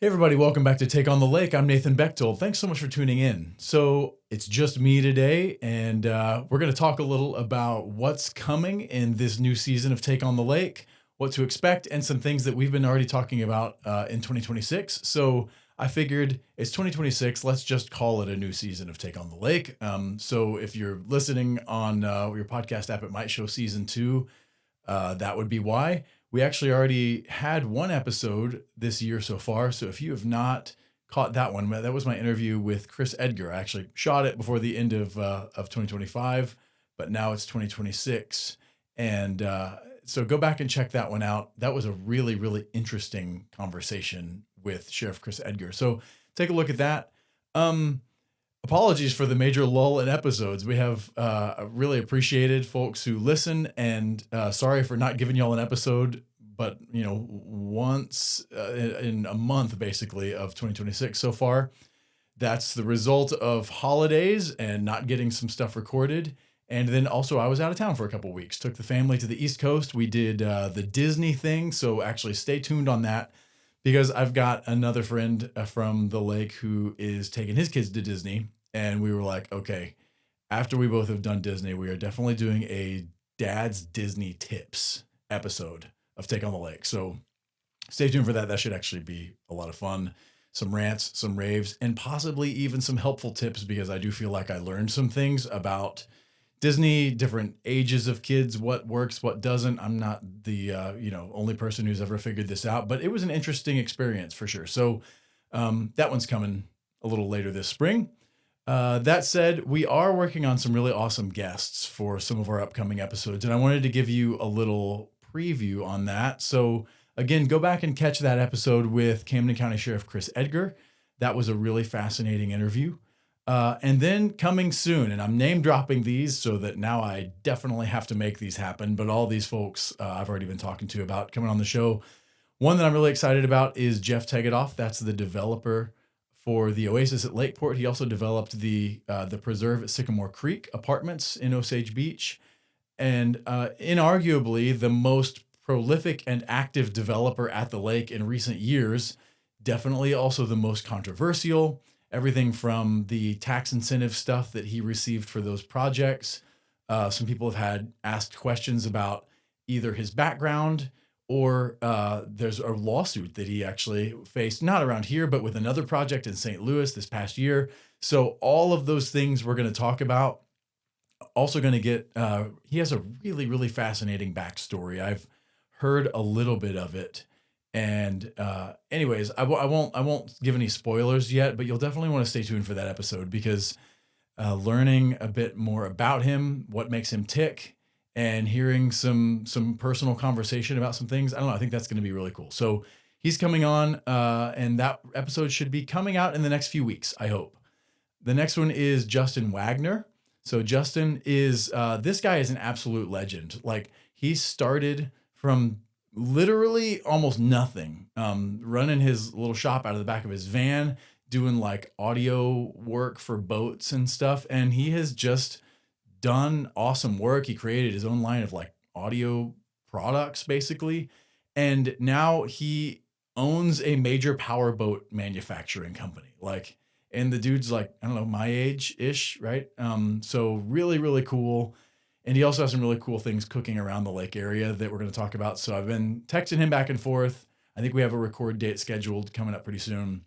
Hey everybody, welcome back to Take on the Lake. I'm Nathan Bechtold. Thanks so much for tuning in. So it's just me today, and we're going to talk a little about what's coming in this new season of Take on the Lake, what to expect, and some things that we've been already talking about in 2026. So I figured it's 2026. Let's just call it a new season of Take on the Lake. So if you're listening on your podcast app, it might show season 2. That would be why. We actually already had one episode this year so far. So if you have not caught that one, that was my interview with Chris Edgar. I actually shot it before the end of 2025, but now it's 2026. And so go back and check that one out. That was a really, really interesting conversation with Sheriff Chris Edgar. So take a look at that. Apologies for the major lull in episodes. We have really appreciated folks who listen, and sorry for not giving y'all an episode, but once in a month basically of 2026 so far. That's the result of holidays and not getting some stuff recorded. And then also I was out of town for a couple weeks. Took the family to the East Coast. We did the Disney thing, so actually stay tuned on that, because I've got another friend from the lake who is taking his kids to Disney. And we were like, okay, after we both have done Disney, we are definitely doing a Dad's Disney Tips episode of Take on the Lake. So stay tuned for that. That should actually be a lot of fun. Some rants, some raves, and possibly even some helpful tips, because I do feel like I learned some things about Disney, different ages of kids, what works, what doesn't. I'm not the only person who's ever figured this out, but it was an interesting experience for sure. So that one's coming a little later this spring. That said, we are working on some really awesome guests for some of our upcoming episodes, and I wanted to give you a little preview on that. So again, go back and catch that episode with Camden County Sheriff Chris Edgar. That was a really fascinating interview. And then coming soon, and I'm name dropping these so that now I definitely have to make these happen, but all these folks I've already been talking to about coming on the show. One that I'm really excited about is Jeff Tegedoff. That's the developer for the Oasis at Lakeport. He also developed the Preserve at Sycamore Creek apartments in Osage Beach, and inarguably the most prolific and active developer at the lake in recent years. Definitely also the most controversial. Everything from the tax incentive stuff that he received for those projects. Some people have had asked questions about either his background, or there's a lawsuit that he actually faced, not around here, but with another project in St. Louis this past year. So all of those things we're going to talk about. Also going to get, he has a really, really fascinating backstory. I've heard a little bit of it. And anyways, I won't give any spoilers yet, but you'll definitely want to stay tuned for that episode, because learning a bit more about him, what makes him tick, and hearing some personal conversation about some things. I don't know. I think that's going to be really cool. So he's coming on, and that episode should be coming out in the next few weeks, I hope. The next one is Justin Wagner. So Justin is, this guy is an absolute legend. Like, he started from literally almost nothing, running his little shop out of the back of his van, doing like audio work for boats and stuff. And he has just done awesome work. He created his own line of like audio products basically. And now he owns a major powerboat manufacturing company. Like, and the dude's like, I don't know, my age ish, right? So really, really cool. And he also has some really cool things cooking around the lake area that we're going to talk about. So I've been texting him back and forth. I think we have a record date scheduled coming up pretty soon.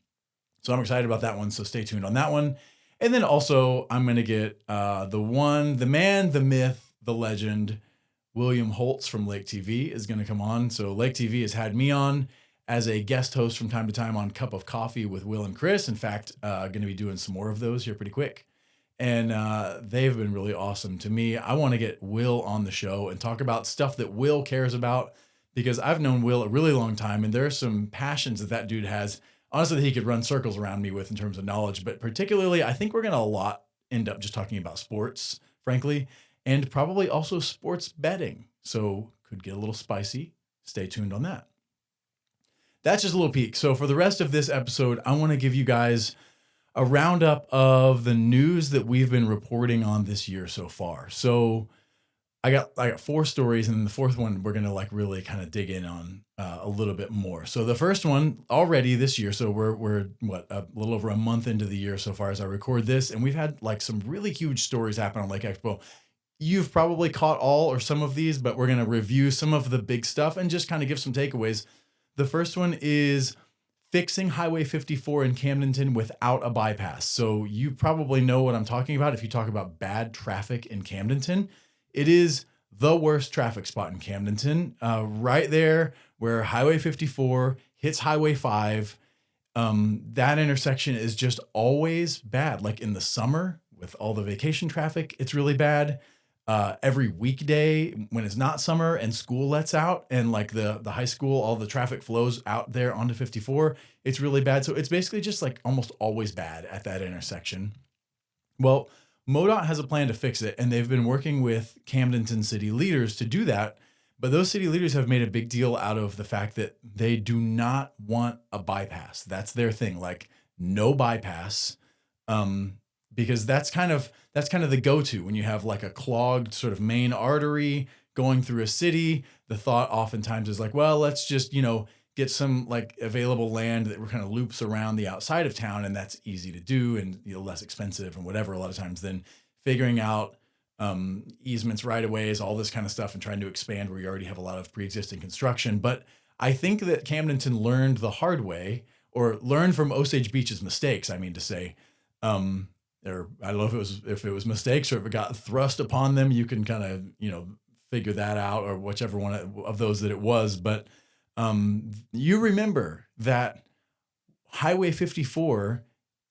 So I'm excited about that one. So stay tuned on that one. And then also I'm going to get the man, the myth, the legend, William Holtz from Lake TV is going to come on. So Lake TV has had me on as a guest host from time to time on Cup of Coffee with Will and Chris. In fact, going to be doing some more of those here pretty quick. And they've been really awesome to me. I want to get Will on the show and talk about stuff that Will cares about, because I've known Will a really long time, and there are some passions that dude has, honestly, that he could run circles around me with in terms of knowledge. But particularly, I think we're going to end up just talking about sports, frankly, and probably also sports betting. So could get a little spicy. Stay tuned on that. That's just a little peek. So for the rest of this episode, I want to give you guys a roundup of the news that we've been reporting on this year so far. So I got 4 stories, and then the fourth one we're gonna like really kind of dig in on a little bit more. So the first one already this year. So we're what, a little over a month into the year so far as I record this, and we've had like some really huge stories happen on Lake Expo. You've probably caught all or some of these, but we're going to review some of the big stuff and just kind of give some takeaways. The first one is fixing Highway 54 in Camdenton without a bypass. So you probably know what I'm talking about. If you talk about bad traffic in Camdenton, it is the worst traffic spot in Camdenton, right there where Highway 54 hits Highway 5. That intersection is just always bad. Like in the summer with all the vacation traffic, it's really bad. Every weekday when it's not summer and school lets out and like the high school, all the traffic flows out there onto 54, it's really bad. So it's basically just like almost always bad at that intersection. Well, MoDOT has a plan to fix it, and they've been working with Camdenton city leaders to do that. But those city leaders have made a big deal out of the fact that they do not want a bypass. That's their thing, like no bypass. Because that's kind of the go-to when you have like a clogged sort of main artery going through a city. The thought oftentimes is like, well, let's just, get some like available land that kind of loops around the outside of town, and that's easy to do and less expensive and whatever a lot of times than figuring out easements, right of ways, all this kind of stuff, and trying to expand where you already have a lot of pre-existing construction. But I think that Camdenton learned the hard way, or learned from Osage Beach's mistakes, I mean to say. Or I don't know if it was mistakes or if it got thrust upon them. You can kind of, figure that out, or whichever one of those that it was. But you remember that Highway 54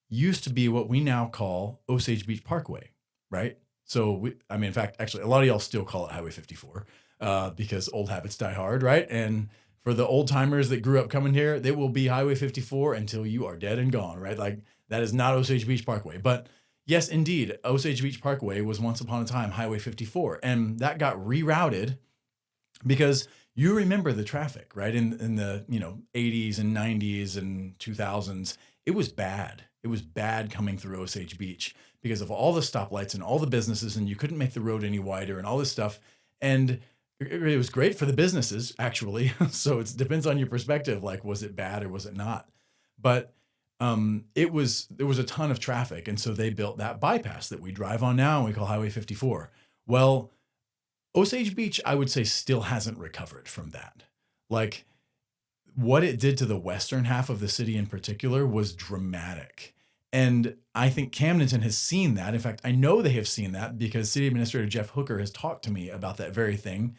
used to be what we now call Osage Beach Parkway, right? So in fact, actually, a lot of y'all still call it Highway 54 because old habits die hard, right? And for the old timers that grew up coming here, they will be Highway 54 until you are dead and gone, right? Like that is not Osage Beach Parkway. But yes, indeed, Osage Beach Parkway was once upon a time Highway 54, and that got rerouted because you remember the traffic, right? In the 80s and 90s and 2000s, it was bad. It was bad coming through Osage Beach because of all the stoplights and all the businesses, and you couldn't make the road any wider and all this stuff. And it was great for the businesses, actually. So it depends on your perspective. Like, was it bad or was it not? But there was a ton of traffic. And so they built that bypass that we drive on now and we call Highway 54. Well, Osage Beach, I would say, still hasn't recovered from that. Like, what it did to the western half of the city in particular was dramatic. And I think Camdenton has seen that. In fact, I know they have seen that because City Administrator Jeff Hooker has talked to me about that very thing.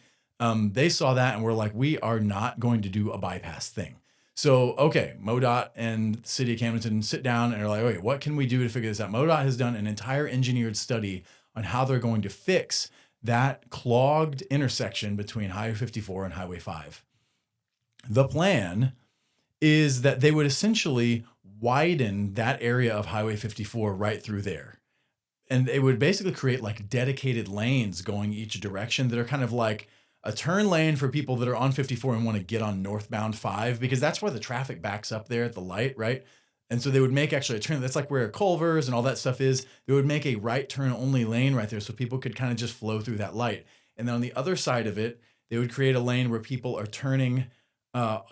They saw that and were like, we are not going to do a bypass thing. So, okay, MoDOT and the City of Camdenton sit down and are like, okay, what can we do to figure this out? MoDOT has done an entire engineered study on how they're going to fix that clogged intersection between Highway 54 and Highway 5. The plan is that they would essentially widen that area of Highway 54 right through there. And it would basically create like dedicated lanes going each direction that are kind of like a turn lane for people that are on 54 and want to get on northbound 5, because that's where the traffic backs up there at the light, right? And so they would make actually a turn. That's like where Culver's and all that stuff is. They would make a right turn only lane right there so people could kind of just flow through that light. And then on the other side of it, they would create a lane where people are turning,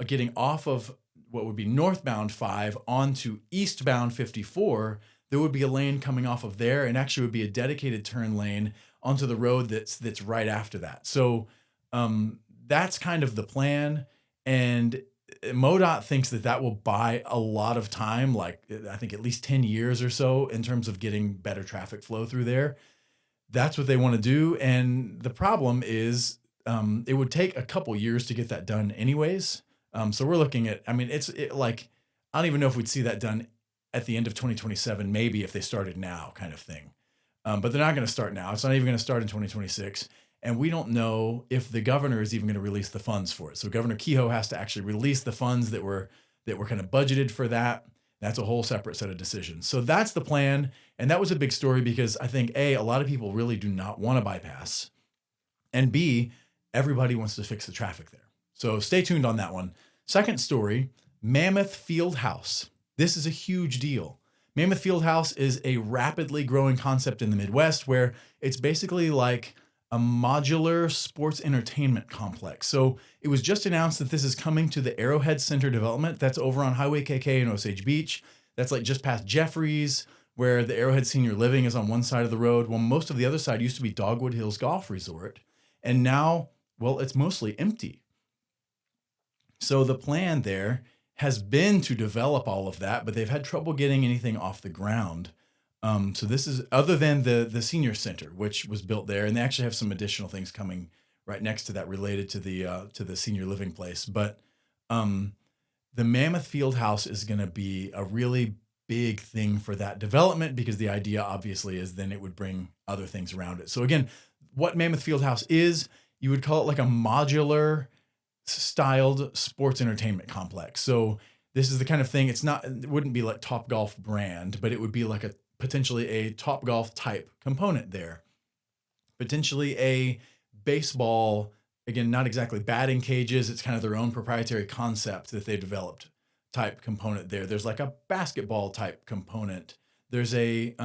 getting off of what would be northbound 5 onto eastbound 54. There would be a lane coming off of there, and actually would be a dedicated turn lane onto the road that's right after that. So that's kind of the plan. And MoDOT thinks that will buy a lot of time, like I think at least 10 years or so in terms of getting better traffic flow through there. That's what they want to do. And the problem is it would take a couple years to get that done anyways. So we're looking at, I don't even know if we'd see that done at the end of 2027, maybe if they started now kind of thing. But they're not going to start now. It's not even going to start in 2026. And we don't know if the governor is even going to release the funds for it. So Governor Kehoe has to actually release the funds that were kind of budgeted for that. That's a whole separate set of decisions. So that's the plan. And that was a big story because I think, A, a lot of people really do not want to bypass. And B, everybody wants to fix the traffic there. So stay tuned on that one. Second story, Mammoth Fieldhouse. This is a huge deal. Mammoth Fieldhouse is a rapidly growing concept in the Midwest where it's basically like a modular sports entertainment complex. So it was just announced that this is coming to the Arrowhead Center development. That's over on Highway KK in Osage Beach. That's like just past Jeffries, where the Arrowhead Senior Living is on one side of the road. Well, most of the other side used to be Dogwood Hills Golf Resort. And now, well, it's mostly empty. So the plan there has been to develop all of that, but they've had trouble getting anything off the ground. So this is other than the senior center, which was built there, and they actually have some additional things coming right next to that related to the senior living place. But um, the Mammoth Fieldhouse is going to be a really big thing for that development because the idea obviously is then it would bring other things around it. So again, what Mammoth Fieldhouse is, you would call it like a modular styled sports entertainment complex. So this is the kind of thing, it wouldn't be like Topgolf brand, but it would be like a potentially a Topgolf type component there. Potentially a baseball, again, not exactly batting cages, it's kind of their own proprietary concept that they developed type component there. There's like a basketball type component. There's like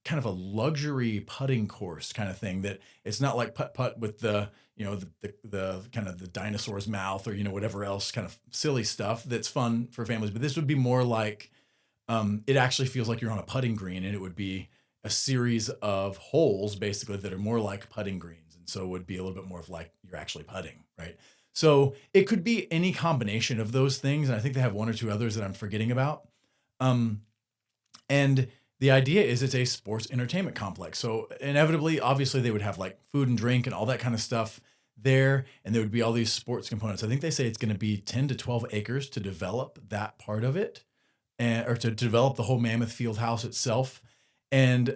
kind of a luxury putting course kind of thing that it's not like putt with the, the kind of the dinosaur's mouth or, whatever else kind of silly stuff that's fun for families. But this would be more like, it actually feels like you're on a putting green, and it would be a series of holes basically that are more like putting greens. And so it would be a little bit more of like you're actually putting, right? So it could be any combination of those things. And I think they have one or two others that I'm forgetting about. And the idea is it's a sports entertainment complex. So inevitably, obviously they would have like food and drink and all that kind of stuff there. And there would be all these sports components. I think they say it's going to be 10 to 12 acres to develop that part of it. Or to develop the whole Mammoth Fieldhouse itself. And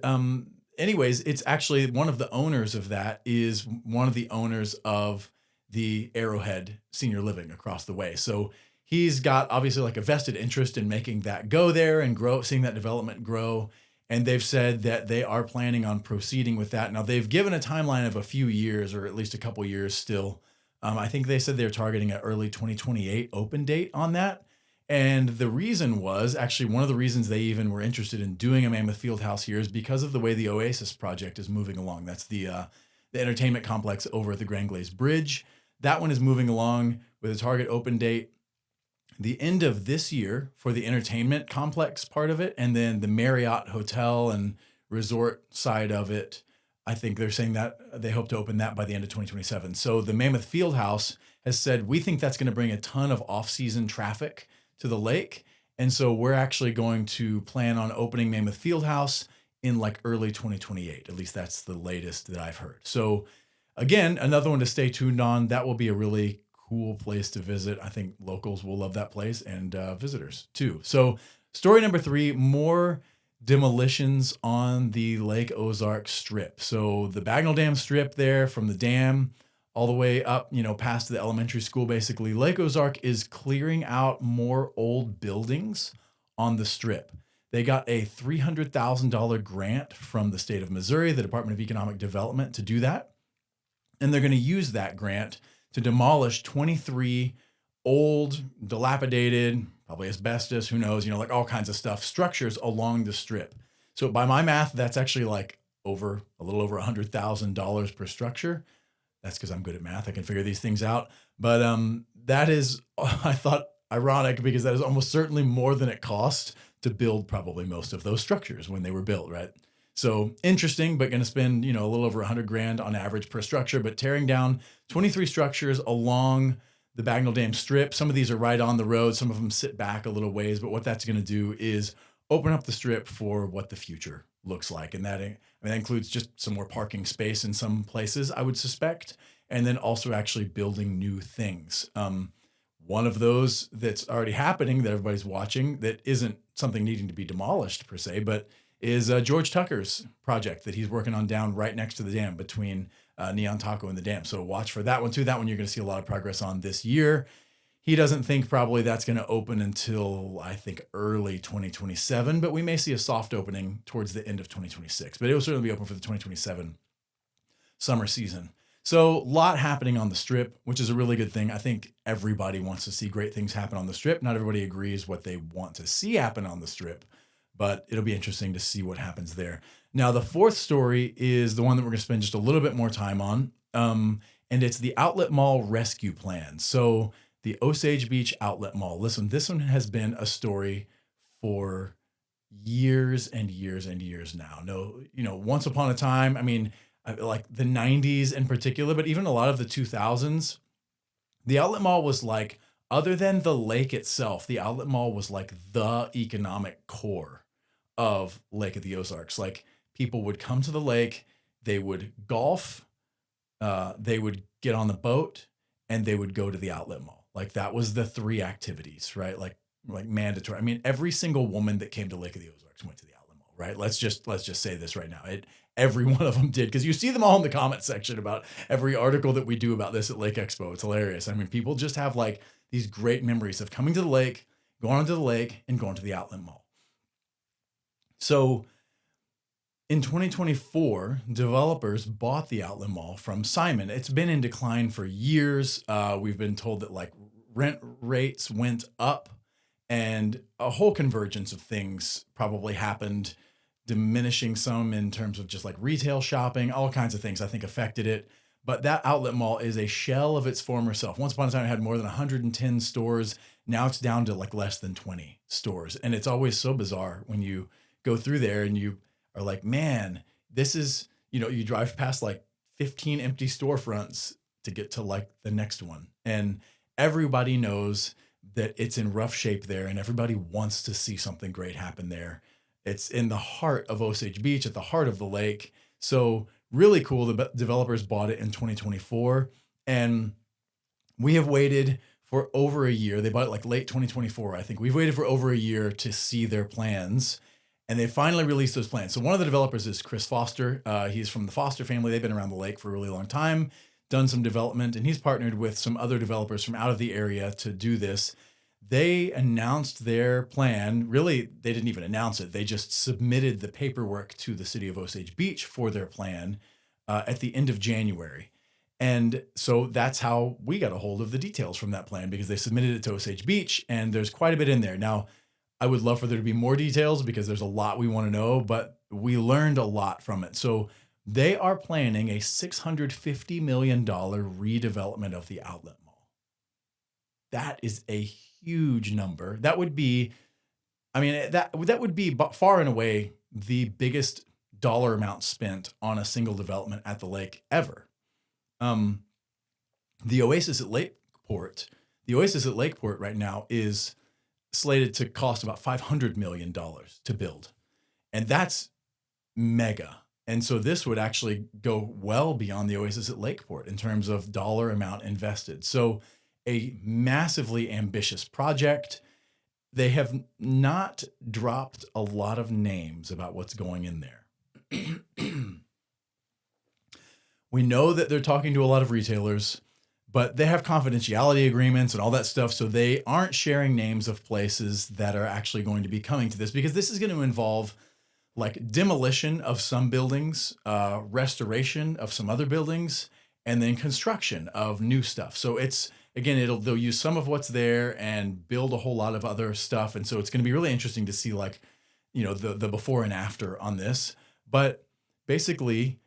anyways, it's actually one of the owners of that is one of the owners of the Arrowhead Senior Living across the way. So he's got obviously like a vested interest in making that go there and grow, seeing that development grow. And they've said that they are planning on proceeding with that. Now they've given a timeline of a few years or at least a couple years still. I think they said they're targeting an early 2028 open date on that. And the reason was actually one of the reasons they even were interested in doing a Mammoth Fieldhouse here is because of the way the Oasis project is moving along. That's the entertainment complex over at the Grand Glaze Bridge. That one is moving along with a target open date the end of this year for the entertainment complex part of it. And then the Marriott Hotel and Resort side of it, I think they're saying that they hope to open that by the end of 2027. So the Mammoth Fieldhouse has said, we think that's going to bring a ton of off-season traffic to the lake. And so we're actually going to plan on opening Mammoth Fieldhouse in like early 2028. At least that's the latest that I've heard. So again, another one to stay tuned on. That will be a really cool place to visit. I think locals will love that place and visitors too. So story number 3, more demolitions on the Lake Ozarks Strip. So the Bagnell Dam Strip there from the dam all the way up, past the elementary school, basically. Lake Ozark is clearing out more old buildings on the strip. They got a $300,000 grant from the state of Missouri, the Department of Economic Development, to do that. And they're going to use that grant to demolish 23 old, dilapidated, probably asbestos, who knows, like all kinds of stuff, structures along the strip. So by my math, that's actually like a little over $100,000 per structure. That's because I'm good at math. I can figure these things out. But that is, I thought, ironic because that is almost certainly more than it cost to build probably most of those structures when they were built, right? So interesting, but going to spend, a little over $100,000 on average per structure, but tearing down 23 structures along the Bagnell Dam Strip. Some of these are right on the road. Some of them sit back a little ways, but what that's going to do is open up the strip for what the future looks like. And that includes just some more parking space in some places, I would suspect, and then also actually building new things. One of those that's already happening that everybody's watching that isn't something needing to be demolished per se, but is George Tucker's project that he's working on down right next to the dam between Neon Taco and the dam. So watch for that one too. That one you're going to see a lot of progress on this year. He doesn't think probably that's going to open until, I think, early 2027, but we may see a soft opening towards the end of 2026. But it will certainly be open for the 2027 summer season. So a lot happening on the strip, which is a really good thing. I think everybody wants to see great things happen on the strip. Not everybody agrees what they want to see happen on the strip, but it'll be interesting to see what happens there. Now, the fourth story is the one that we're going to spend just a little bit more time on. And it's the Outlet Mall rescue plan. So, the Osage Beach Outlet Mall. Listen, this one has been a story for years and years and years now. No, once upon a time, like the 90s in particular, but even a lot of the 2000s, the Outlet Mall was like, other than the lake itself, the Outlet Mall was like the economic core of Lake of the Ozarks. Like people would come to the lake, they would golf, they would get on the boat, and they would go to the Outlet Mall. Like that was the three activities, right? Like mandatory. I mean, every single woman that came to Lake of the Ozarks went to the Outlet Mall, right? Let's just say this right now. Every one of them did, because you see them all in the comment section about every article that we do about this at Lake Expo. It's hilarious. I mean, people just have like these great memories of coming to the lake, going onto the lake, and going to the Outlet Mall. So in 2024, developers bought the Outlet Mall from Simon. It's been in decline for years. We've been told that like rent rates went up, and a whole convergence of things probably happened, diminishing some in terms of just like retail shopping, all kinds of things I think affected it. But that Outlet Mall is a shell of its former self. Once upon a time, it had more than 110 stores. Now it's down to like less than 20 stores. And it's always so bizarre when you go through there and you are like, man, this is, you drive past like 15 empty storefronts to get to like the next one. And everybody knows that it's in rough shape there, and everybody wants to see something great happen there. It's in the heart of Osage Beach, at the heart of the lake. So really cool. The developers bought it in 2024, and we have waited for over a year. They bought it like late 2024, I think. We've waited for over a year to see their plans, and they finally released those plans. So one of the developers is Chris Foster. He's from the Foster family. They've been around the lake for a really long time, done some development, and he's partnered with some other developers from out of the area to do this. They announced their plan. Really, they didn't even announce it. They just submitted the paperwork to the city of Osage Beach for their plan at the end of January. And so that's how we got a hold of the details from that plan, because they submitted it to Osage Beach, and there's quite a bit in there. Now, I would love for there to be more details because there's a lot we want to know, but we learned a lot from it. So they are planning a $650 million redevelopment of the Outlet Mall. That is a huge number. That would be, that would be far and away the biggest dollar amount spent on a single development at the lake ever. The Oasis at Lakeport right now is slated to cost about $500 million to build. And that's mega. And so this would actually go well beyond the Oasis at Lakeport in terms of dollar amount invested. So a massively ambitious project. They have not dropped a lot of names about what's going in there. We know that they're talking to a lot of retailers, but they have confidentiality agreements and all that stuff. So they aren't sharing names of places that are actually going to be coming to this, because this is going to involve like demolition of some buildings, restoration of some other buildings, and then construction of new stuff. So it's, again, they'll use some of what's there and build a whole lot of other stuff. And so it's going to be really interesting to see like, the before and after on this. But basically,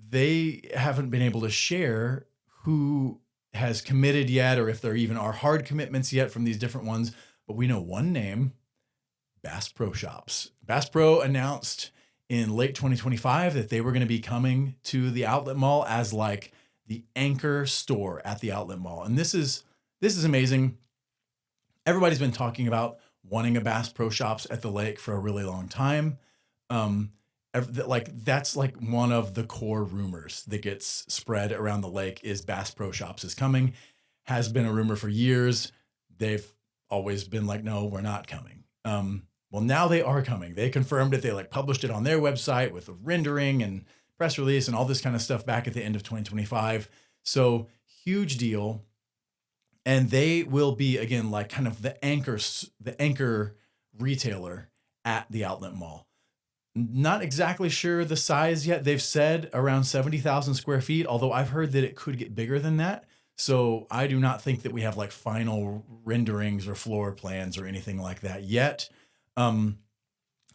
they haven't been able to share who has committed yet, or if there even are hard commitments yet from these different ones. But we know one name, Bass Pro Shops. Bass Pro announced in late 2025 that they were going to be coming to the Outlet Mall as like the anchor store at the Outlet Mall. And this is amazing. Everybody's been talking about wanting a Bass Pro Shops at the lake for a really long time. That's like one of the core rumors that gets spread around the lake is Bass Pro Shops is coming. Has been a rumor for years. They've always been like, no, we're not coming. Well, now they are coming. They confirmed it. They like published it on their website with a rendering and press release and all this kind of stuff back at the end of 2025. So huge deal. And they will be, again, like kind of the anchor retailer at the Outlet Mall. Not exactly sure the size yet. They've said around 70,000 square feet, although I've heard that it could get bigger than that. So I do not think that we have like final renderings or floor plans or anything like that yet.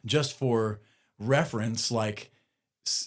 Just for reference, like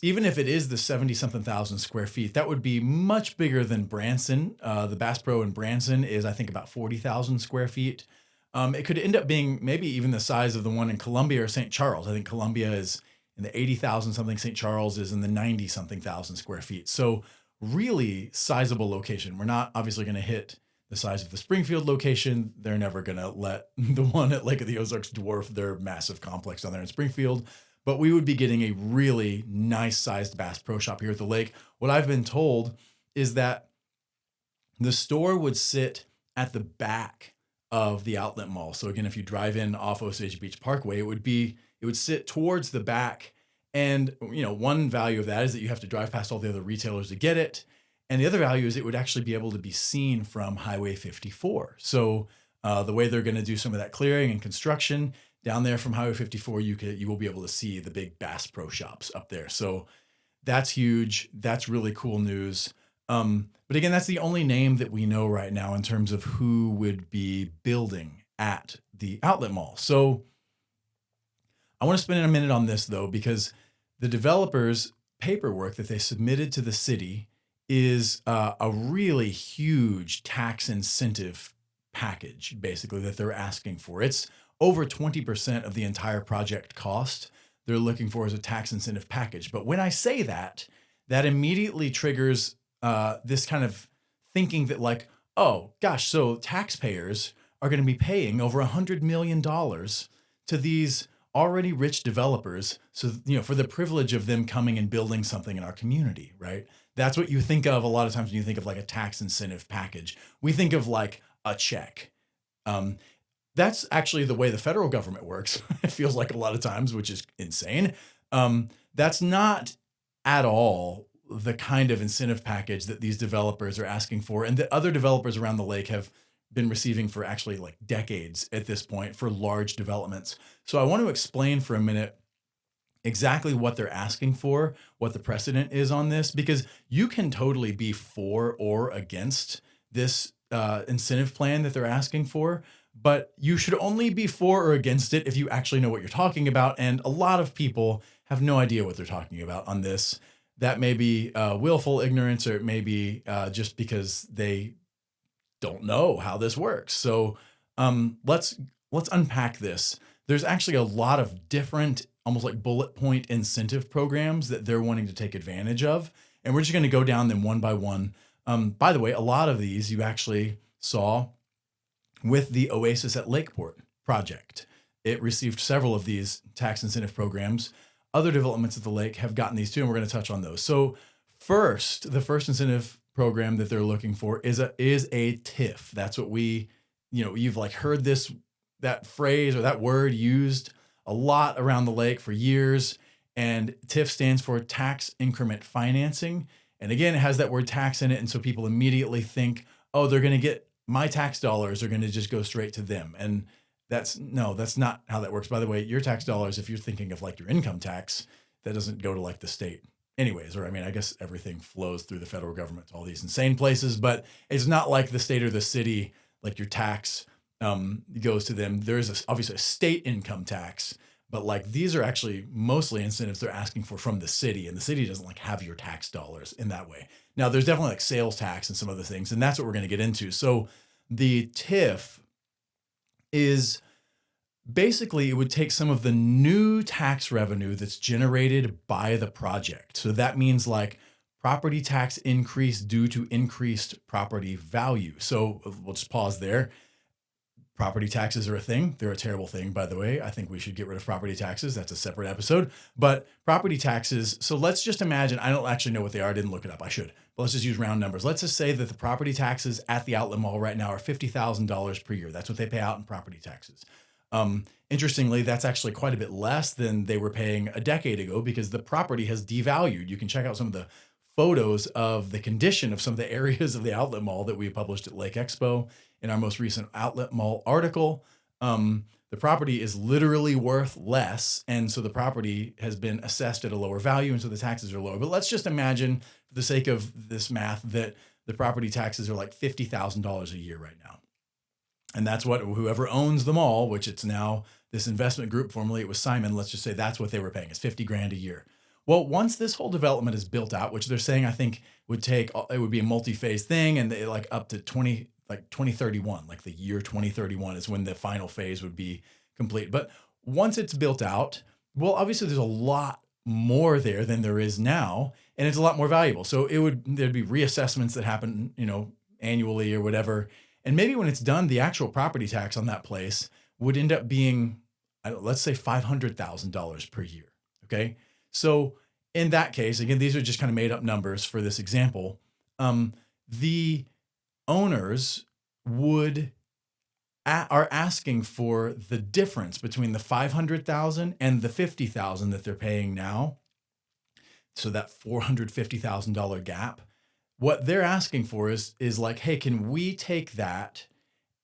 even if it is the 70 something thousand square feet, that would be much bigger than Branson. The Bass Pro in Branson is, I think, about 40,000 square feet. It could end up being maybe even the size of the one in Columbia or St. Charles. I think Columbia is in the 80,000 something. St. Charles is in the 90 something thousand square feet. So really sizable location. We're not obviously going to hit the size of the Springfield location. They're never going to let the one at Lake of the Ozarks dwarf their massive complex down there in Springfield. But we would be getting a really nice sized Bass Pro Shop here at the lake. What I've been told is that the store would sit at the back of the outlet mall. So again, if you drive in off Osage Beach Parkway, it would sit towards the back. And one value of that is that you have to drive past all the other retailers to get it. And the other value is it would actually be able to be seen from Highway 54. So the way they're going to do some of that clearing and construction down there from Highway 54, you will be able to see the big Bass Pro Shops up there. So that's huge. That's really cool news. But again, that's the only name that we know right now in terms of who would be building at the outlet mall. So I want to spend a minute on this though, because the developers' paperwork that they submitted to the city is a really huge tax incentive package, basically, that they're asking for. It's over 20% of the entire project cost they're looking for as a tax incentive package. But when I say that, that immediately triggers this kind of thinking that like, oh gosh, so taxpayers are going to be paying over $100 million to these already rich developers. So, for the privilege of them coming and building something in our community, right? That's what you think of a lot of times when you think of like a tax incentive package. We think of like a check. That's actually the way the federal government works. It feels like a lot of times, which is insane. That's not at all the kind of incentive package that these developers are asking for, and that other developers around the lake have been receiving for actually like decades at this point for large developments. So I want to explain for a minute exactly what they're asking for, what the precedent is on this, because you can totally be for or against this incentive plan that they're asking for, but you should only be for or against it if you actually know what you're talking about. And a lot of people have no idea what they're talking about on this. That may be willful ignorance, or it may be just because they don't know how this works. So let's unpack this. There's actually a lot of different, almost like bullet point incentive programs that they're wanting to take advantage of. And we're just going to go down them one by one. By the way, a lot of these you actually saw with the Oasis at Lakeport project. It received several of these tax incentive programs. Other developments at the lake have gotten these too, and we're going to touch on those. So the first incentive program that they're looking for is a TIF. That's what you've like heard that phrase or that word used a lot around the lake for years. And TIF stands for tax increment financing. And again, it has that word tax in it. And so people immediately think, oh, they're going to get my tax dollars are going to just go straight to them. And that's not how that works. By the way, your tax dollars, if you're thinking of like your income tax, that doesn't go to like the state anyways. Or I guess everything flows through the federal government to all these insane places, but it's not like the state or the city, like your tax goes to them. There is obviously a state income tax, but like these are actually mostly incentives they're asking for from the city, and the city doesn't like have your tax dollars in that way. Now there's definitely like sales tax and some other things, and that's what we're going to get into. So the TIF is basically, it would take some of the new tax revenue that's generated by the project. So that means like property tax increase due to increased property value. So we'll just pause there. Property taxes are a thing. They're a terrible thing, by the way. I think we should get rid of property taxes. That's a separate episode. But property taxes, so let's just imagine, I don't actually know what they are. I didn't look it up. I should. But let's just use round numbers. Let's just say that the property taxes at the outlet mall right now are $50,000 per year. That's what they pay out in property taxes. Interestingly, that's actually quite a bit less than they were paying a decade ago because the property has devalued. You can check out some of the photos of the condition of some of the areas of the outlet mall that we published at Lake Expo in our most recent outlet mall article. The property is literally worth less. And so the property has been assessed at a lower value. And so the taxes are lower. But let's just imagine, for the sake of this math, that the property taxes are like $50,000 a year right now. And that's what whoever owns them all, which it's now this investment group, formerly it was Simon, let's just say that's what they were paying, is 50 grand a year. Well, once this whole development is built out, which they're saying I think would take, it would be a multi-phase thing, and they like up to 2031, like the year 2031 is when the final phase would be complete. But once it's built out, well, obviously there's a lot more there than there is now, and it's a lot more valuable. So there'd be reassessments that happen, annually or whatever. And maybe when it's done, the actual property tax on that place would end up being, let's say $500,000 per year. Okay. So in that case, again, these are just kind of made up numbers for this example. The owners are asking for the difference between the 500,000 and the 50,000 that they're paying now. So that $450,000 gap. What they're asking for is like, hey, can we take that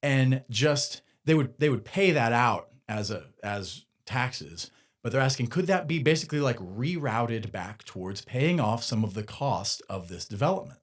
and just they would pay that out as taxes, but they're asking, could that be basically like rerouted back towards paying off some of the cost of this development?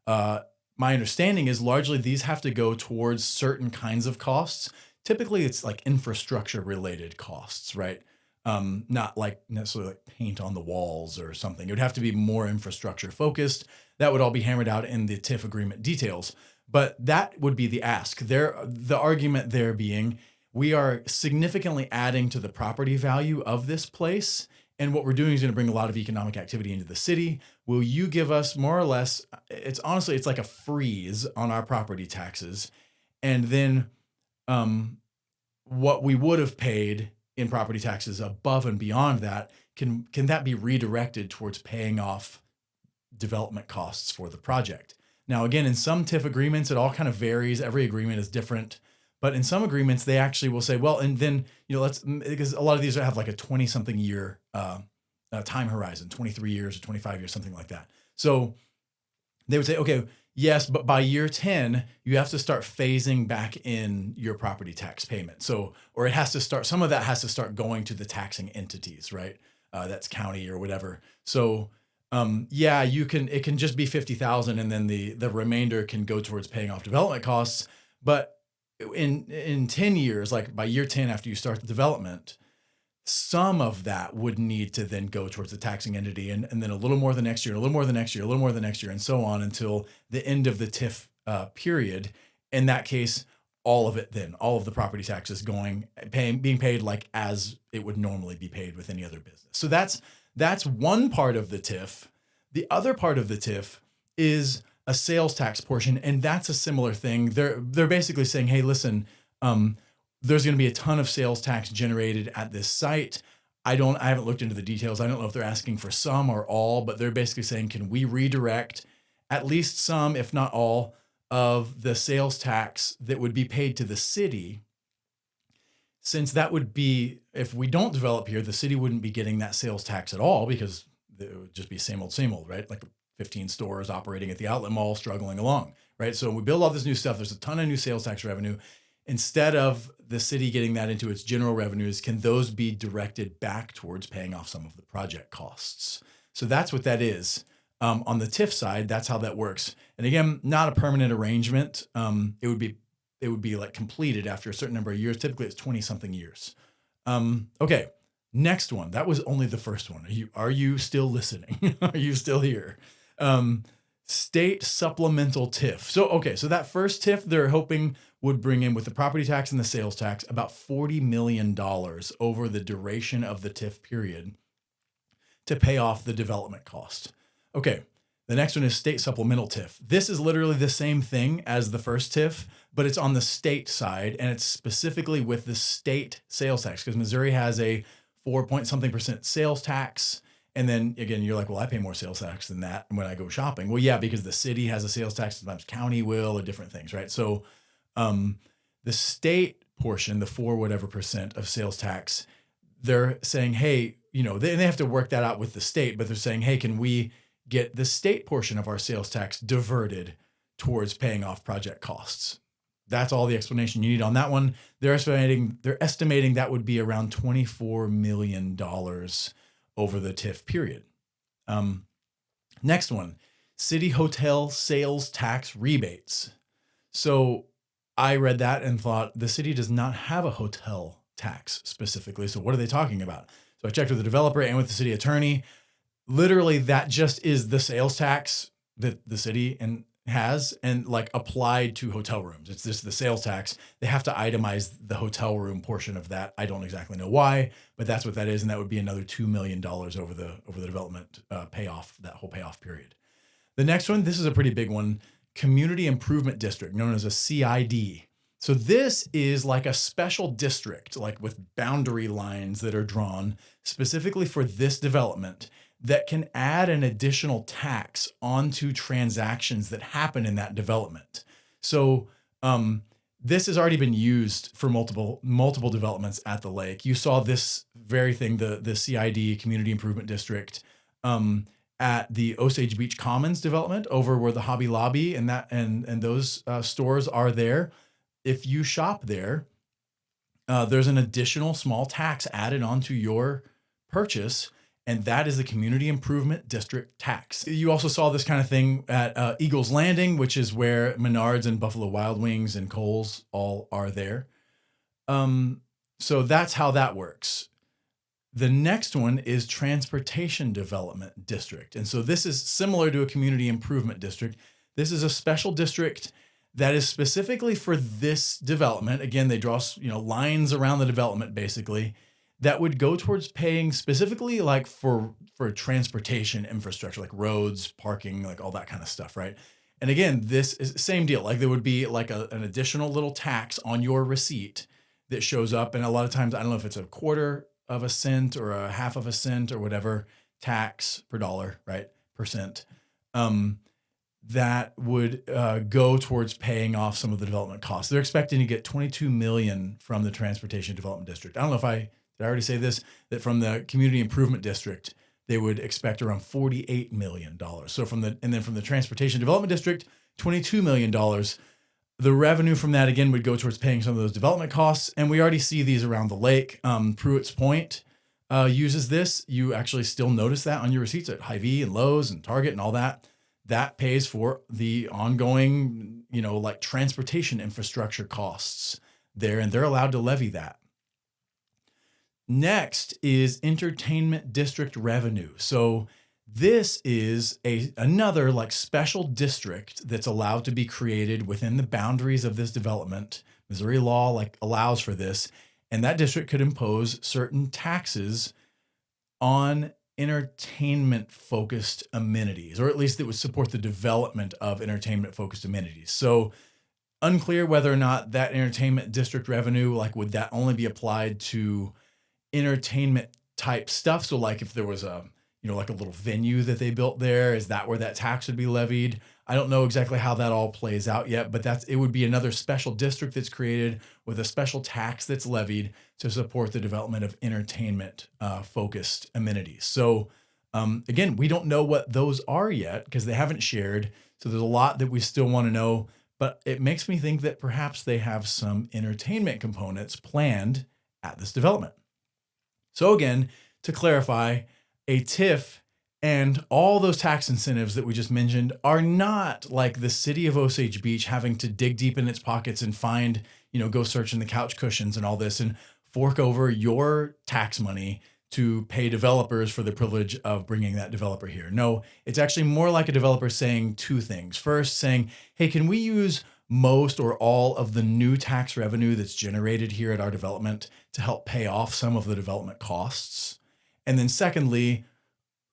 My understanding is largely these have to go towards certain kinds of costs. Typically, it's like infrastructure related costs, right? Not like necessarily like paint on the walls or something. It would have to be more infrastructure focused. That would all be hammered out in the TIF agreement details. But that would be the ask. The argument there being, we are significantly adding to the property value of this place. And what we're doing is going to bring a lot of economic activity into the city. Will you give us more or less, it's like a freeze on our property taxes. And then what we would have paid in property taxes above and beyond that, can that be redirected towards paying off development costs for the project? Now, again, in some TIF agreements, it all kind of varies. Every agreement is different. But in some agreements, they actually will say, well, and then, because a lot of these have like a 20-something year time horizon, 23 years or 25 years, something like that. So they would say, okay, yes, but by year 10, you have to start phasing back in your property tax payment. So, or it has to start, some of that has to start going to the taxing entities, right? That's county or whatever. So, it can just be 50,000 and then the remainder can go towards paying off development costs. But in 10 years, like by year 10, after you start the development, some of that would need to then go towards the taxing entity, and then a little more the next year, a little more the next year, a little more the next year, and so on until the end of the TIF period. In that case, all of the property taxes being paid like as it would normally be paid with any other business. So that's one part of the TIF. The other part of the TIF is a sales tax portion, and that's a similar thing. They're basically saying, hey, listen, there's going to be a ton of sales tax generated at this site. I haven't looked into the details. I don't know if they're asking for some or all, but they're basically saying, can we redirect at least some, if not all, of the sales tax that would be paid to the city? Since that would be, if we don't develop here, the city wouldn't be getting that sales tax at all because it would just be same old, right? Like 15 stores operating at the outlet mall struggling along, right? So when we build all this new stuff, there's a ton of new sales tax revenue. Instead of the city getting that into its general revenues, can those be directed back towards paying off some of the project costs? So that's what that is. On the TIF side, that's how that works. And again, not a permanent arrangement. It would be like completed after a certain number of years. Typically, it's 20-something years. Okay, next one. That was only the first one. Are you still listening? Are you still here? State supplemental TIF. So that first TIF they're hoping would bring in, with the property tax and the sales tax, about $40 million over the duration of the TIF period to pay off the development cost. Okay, the next one is state supplemental TIF. This is literally the same thing as the first TIF, but it's on the state side, and it's specifically with the state sales tax, because Missouri has a 4-point-something% sales tax. And then again, you're like, well, I pay more sales tax than that when I go shopping. Well, yeah, because the city has a sales tax, sometimes county will, or different things, right? So the state portion, the 4% of sales tax, they're saying, hey, they have to work that out with the state, but they're saying, hey, can we get the state portion of our sales tax diverted towards paying off project costs? That's all the explanation you need on that one. They're estimating that would be around $24 million over the TIF period. Next one, city hotel sales tax rebates. So I read that and thought the city does not have a hotel tax specifically. So what are they talking about? So I checked with the developer and with the city attorney. Literally, that just is the sales tax that the city has and like applied to hotel rooms. It's just the sales tax. They have to itemize the hotel room portion of that. I don't exactly know why, but that's what that is, and that would be another $2 million over the development payoff, that whole payoff period. The next one, this is a pretty big one, Community Improvement District, known as a CID. So this is like a special district, like with boundary lines that are drawn specifically for this development that can add an additional tax onto transactions that happen in that development. So this has already been used for multiple developments at the lake. You saw this very thing, the CID, Community Improvement District, at the Osage Beach Commons development over where the Hobby Lobby and those stores are there. If you shop there, there's an additional small tax added onto your purchase, and that is the Community Improvement District tax. You also saw this kind of thing at Eagles Landing, which is where Menards and Buffalo Wild Wings and Kohl's all are there. So that's how that works. The next one is Transportation Development District. And so this is similar to a Community Improvement District. This is a special district that is specifically for this development. Again, they draw, lines around the development basically that would go towards paying specifically like for transportation infrastructure, like roads, parking, like all that kind of stuff, right? And again, this is the same deal. Like there would be like an additional little tax on your receipt that shows up. And a lot of times, I don't know if it's a quarter of a cent or a half of a cent or whatever tax per dollar, right? Percent. That would go towards paying off some of the development costs. They're expecting to get $22 million from the Transportation Development District. I don't know if did I already say this, that from the Community Improvement District, they would expect around $48 million. So from the Transportation Development District, $22 million. The revenue from that, again, would go towards paying some of those development costs. And we already see these around the lake. Pruitt's Point uses this. You actually still notice that on your receipts at Hy-Vee and Lowe's and Target and all that. That pays for the ongoing, like transportation infrastructure costs there, and they're allowed to levy that. Next is Entertainment District revenue. So this is another like special district that's allowed to be created within the boundaries of this development. Missouri law like allows for this, and that district could impose certain taxes on entertainment-focused amenities, or at least it would support the development of entertainment-focused amenities. So unclear whether or not that entertainment district revenue, like would that only be applied to entertainment type stuff? So like if there was like a little venue that they built there, is that where that tax would be levied? I don't know exactly how that all plays out yet, but it would be another special district that's created with a special tax that's levied to support the development of entertainment focused amenities. So again, we don't know what those are yet because they haven't shared. So there's a lot that we still want to know, but it makes me think that perhaps they have some entertainment components planned at this development. So again, to clarify, a TIF and all those tax incentives that we just mentioned are not like the city of Osage Beach having to dig deep in its pockets and find, go search in the couch cushions and all this and fork over your tax money to pay developers for the privilege of bringing that developer here. No, it's actually more like a developer saying two things. First, saying, hey, can we use most or all of the new tax revenue that's generated here at our development to help pay off some of the development costs? And then secondly,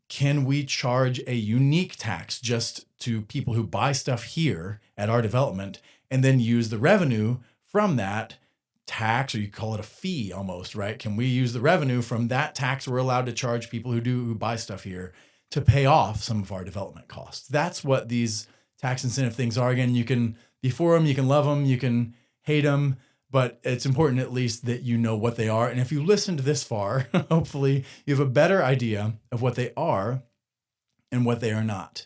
can we charge a unique tax just to people who buy stuff here at our development and then use the revenue from that tax, or you call it a fee almost, right? Can we use the revenue from that tax we're allowed to charge people who buy stuff here to pay off some of our development costs? That's what these tax incentive things are. Again, you can be for them, you can love them, you can hate them, but it's important at least that you know what they are. And if you listened this far, hopefully you have a better idea of what they are and what they are not.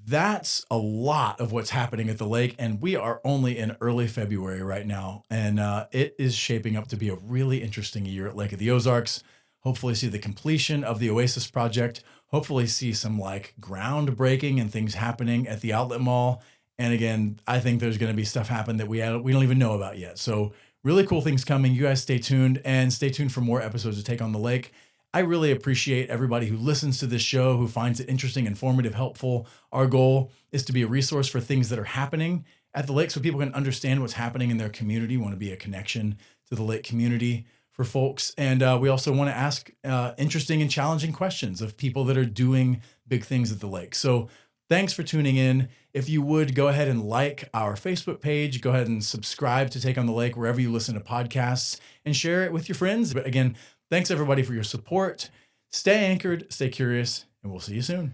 That's a lot of what's happening at the lake, and we are only in early February right now, and it is shaping up to be a really interesting year at Lake of the Ozarks. Hopefully see the completion of the Oasis project, hopefully see some like groundbreaking and things happening at the Outlet Mall, And again, I think there's going to be stuff happen that we don't even know about yet. So really cool things coming. You guys stay tuned and stay tuned for more episodes of Take on the Lake. I really appreciate everybody who listens to this show, who finds it interesting, informative, helpful. Our goal is to be a resource for things that are happening at the lake so people can understand what's happening in their community, want to be a connection to the lake community for folks. And we also want to ask interesting and challenging questions of people that are doing big things at the lake. So thanks for tuning in. If you would go ahead and like our Facebook page, go ahead and subscribe to Take on the Lake wherever you listen to podcasts and share it with your friends. But again, thanks everybody for your support. Stay anchored, stay curious, and we'll see you soon.